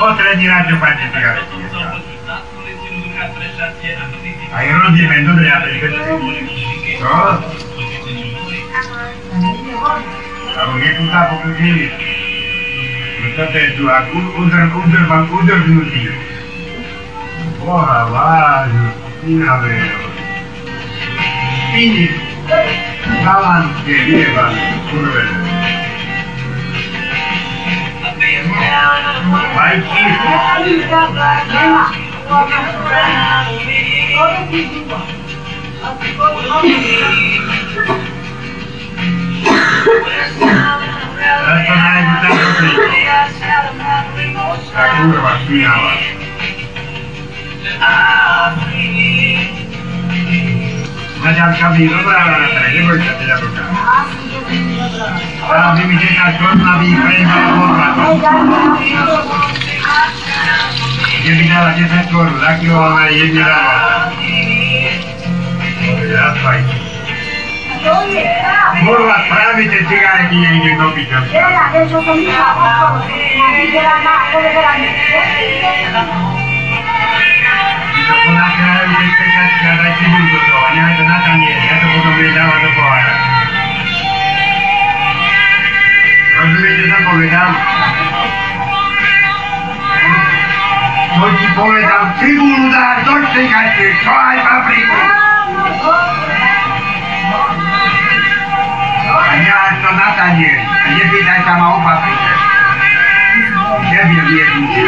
Poslední raz, že fajte cigarety. Aj robíme, dobre, ja to čo? Ale je tu tá pokúžili. No toto je tu, ak udrhnutý. Boha, vážu, spinavé. Spiny, galantské, vyjebané, kurvené. Majky. Teraz to nájdu tam dobrý. Tá kurva špinavá. Naďalka mi dobrá na tre, neboj sa teda ruka. Teraz by mi čekáš kornavý prejmal horva. Kde by dala 10 korun, za kilo ona jedne dáva. Raz fajte. Kurva, práve tie cigarety nejdem do piča. To ponášajú tie pekačky a daj cibulu do toho a nehaj to na tanier, ja to potom budem dávať do pohára. Rozumiete, čo povedal? To ti povedal, cibulu dáš do pekačky, čo aj papriku. A nehaj to na tanier a nepýtaj sa ma o paprike. Debil jednúci,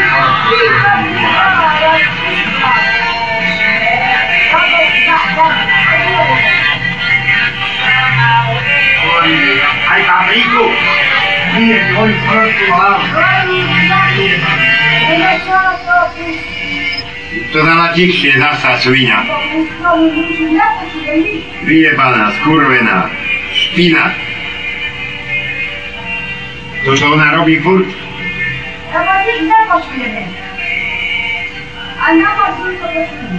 aj papriku. Nie, tvoju prstu hlavu. To dala tichšie zasa svinia. Vyjebaná, skurvená, špina. To, čo ona robí furt? Lebo nič nepočujeme. A na vás to počujeme.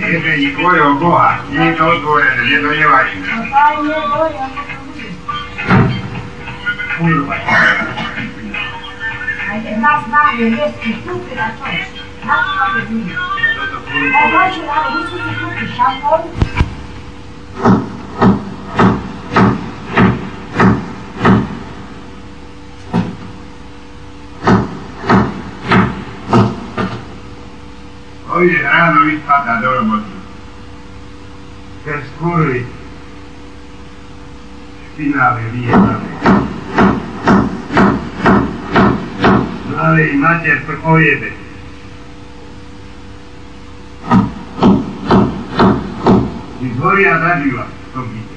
Jebení tvojho Boha, nie je to otvorené, nie to nevarí. No páj neboj, ako to bude. Kurva. Aj keď nás máme jesky, kúpi na čo? Na čo máme zúbi? Aj hoči, ale musí si kúpiť šampón. Ojde ráno vyspatá do roboty. Keď skúrli, špinavé, vyjebané. No ale i mater ojebe. Ty zhoria zažila v tom byte.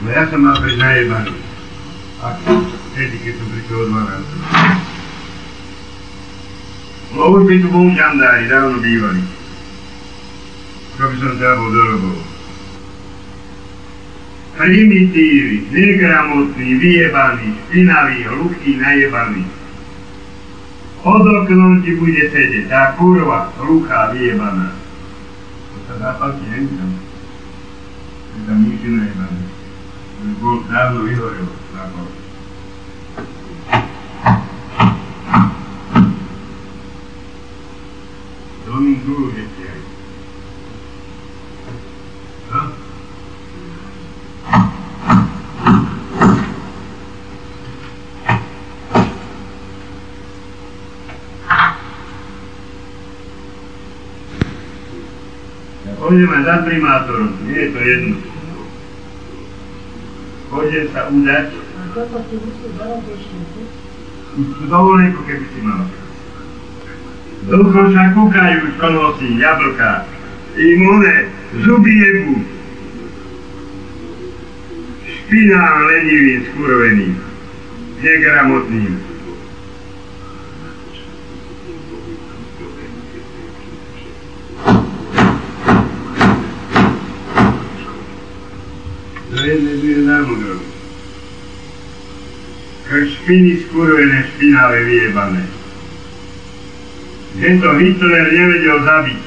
No ja som mal preč najebaný. A vtedy, keď som prišiel od 12. No už by tu bol žandári, dávno bývali. Čo by som zabol do robov. Primitívy, negramotný, vyjebaný, špinavý, hluchý, najebaný. Pod oknom ti bude sedieť, tá kurva, hluchá, vyjebaná. To sa zapalky, neviem. Je tam nič najebaný. Už bol dávno vyhorel, zapal. Domím druhú ešte aj. No? Pôjdeme za primátorom, nie je to jedno. Pôjdem sa udať. A toto si musí dorodešný, Tú dovolenku, keby si mal. Dlho sa kúkajú konosy, jablka, imune, zuby jebu. Špinám lenivým, skurveným, negramotným. To jedné bude námodou. Keď špiny skurvené, špinavé, vyjebané. Že to Hitler nevedel zabiť.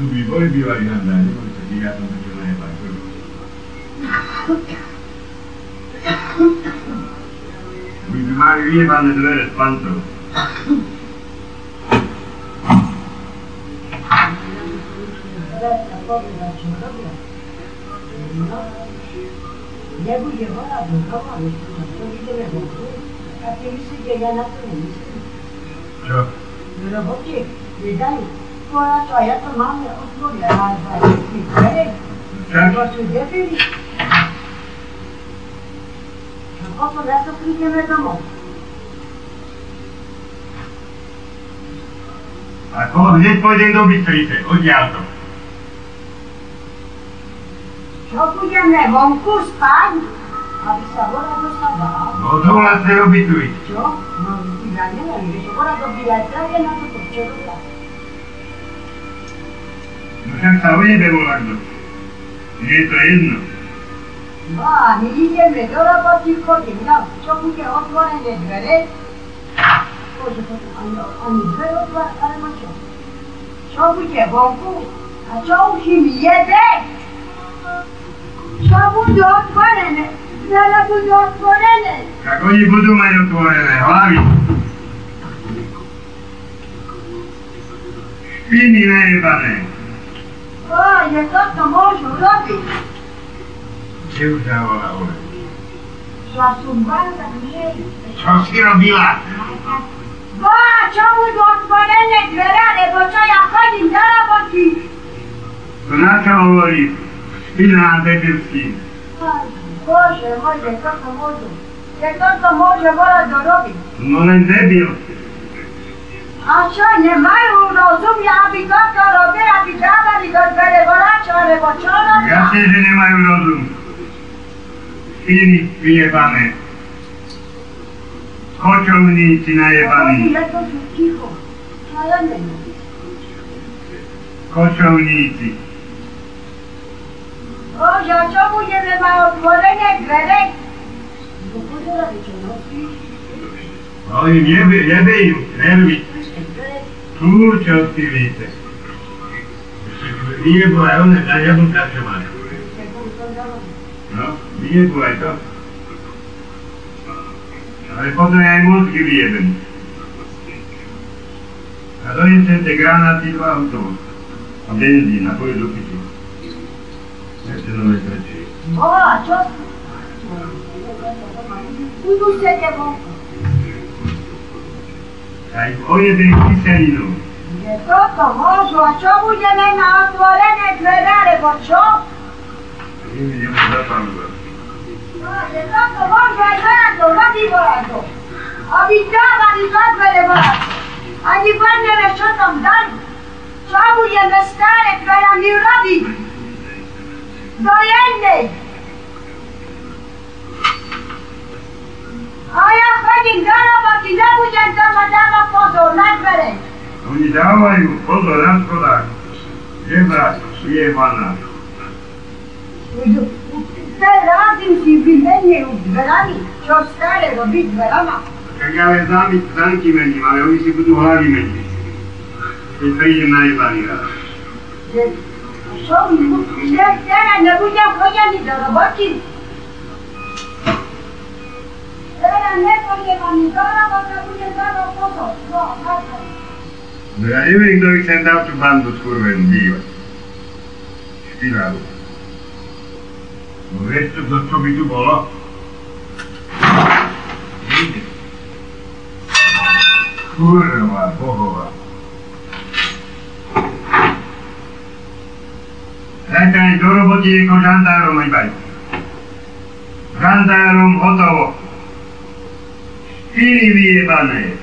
Tu by boli bývali handá, neboli sa ja som začal najebať. by mali vyjebané dvere s pancov. Nebude volať do doma, to ideme vonku. A ty myslíte, ja na to nemyslím. Čo? V robote je dajú poráčo a ja to máme otvoria a ty dvere, lebo sú debili. A potom ja to prídeme domov. Ako hneď pôjdem do Bystrice, odtiaľto. Čo budeme vonku spať? Aby sa voda dostala. No to vlastne obytuj. Čo? No ja neviem, že voda dobí aj pravie na toto, čo robia. No však sa ujebe volakdo. Nie je to jedno. No a my ideme do roboty, chodím, no, čo bude otvorené dvere? Bože, ani dvere otvárať, alebo čo? Čo bude vonku? A čo už im jede? Čo budú otvorené? Dvere budú otvorené. Tak oni budú mať otvorené hlavy. Špiny najebané. Je toto môžu robiť. Kde už zavolá Ole? Čo som báda, nie? Čo si robila? Čo budú otvorené dvere, lebo čo ja chodím do roboty? To na čo hovorí? Špina a debilský. Bože môj, že toto môžu. Že toto môže volať do robiť. No len debil. A čo, nemajú rozum, aby toto robili, aby dávali do dvere voláča, alebo čo robia? Jasne, že nemajú rozum. Špiny vyjebané. Kočovníci najebaní. Je to sú ticho. Čo ja neviem. Kočovníci. Bože, a čo budeme mať otvorené dvere? No pozerali, čo nosíš? Oni nebejú, nervy. Čo si víte? Vyjebu aj one, na jablka, čo máš. No, vyjebu aj to. Ale potom aj mozgy vyjebem. A donesem tie granáty do autobus. A benzín, a pôjde do piči. Ešte nové trečí. A čo? Budú sede vonku. Aj ojebem kyselinu. Je toto môžu, a čo budeme na otvorené dvere, alebo čo? Ideme zapalovať. Je toto môžu aj voľadlo, robí voľadlo. Aby dávali do dvere voľadlo. Ani budeme, čo tam dali. Čo budeme staré dverami robiť? Do jednej. A ja chodím do roboty, nebudem doma dávať pozor na dvere. Oni dávajú pozor na schodách. Žebrať, jebaná. Razím si vymenujú dverami, čo staré robiť dverama. Tak ja len zámky mením, ale oni si budú hlavy meniť. Keď prídem na jebaný raz. Čo? Teraz nebudem chodení do roboty. Teraz nepôjdem ani do roboty, budem dávať pozor. No ja neviem, kto ich sem dal tú bandu skurvenú bývať. Špirálu. No vieš čo by tu bolo? Kurva bohová. Zajtra aj do roboty ako žandárom ajbaj. Žandárom hotovo. Špiny vyjebané.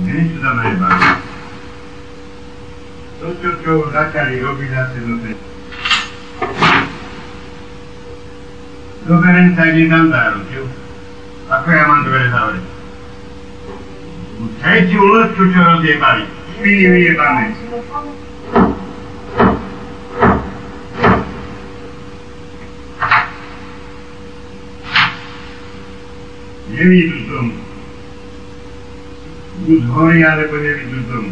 Niečo tam najbané. To, čo začali robiť zase do tej. Zoberiem sa aj žandárom, čo? Ako ja mám dvere zavrieť? Tretiu loďku, čo rozjebali. Špiny vyjebané. Nevidú z domu. Buď horí, alebo nevidú z domu.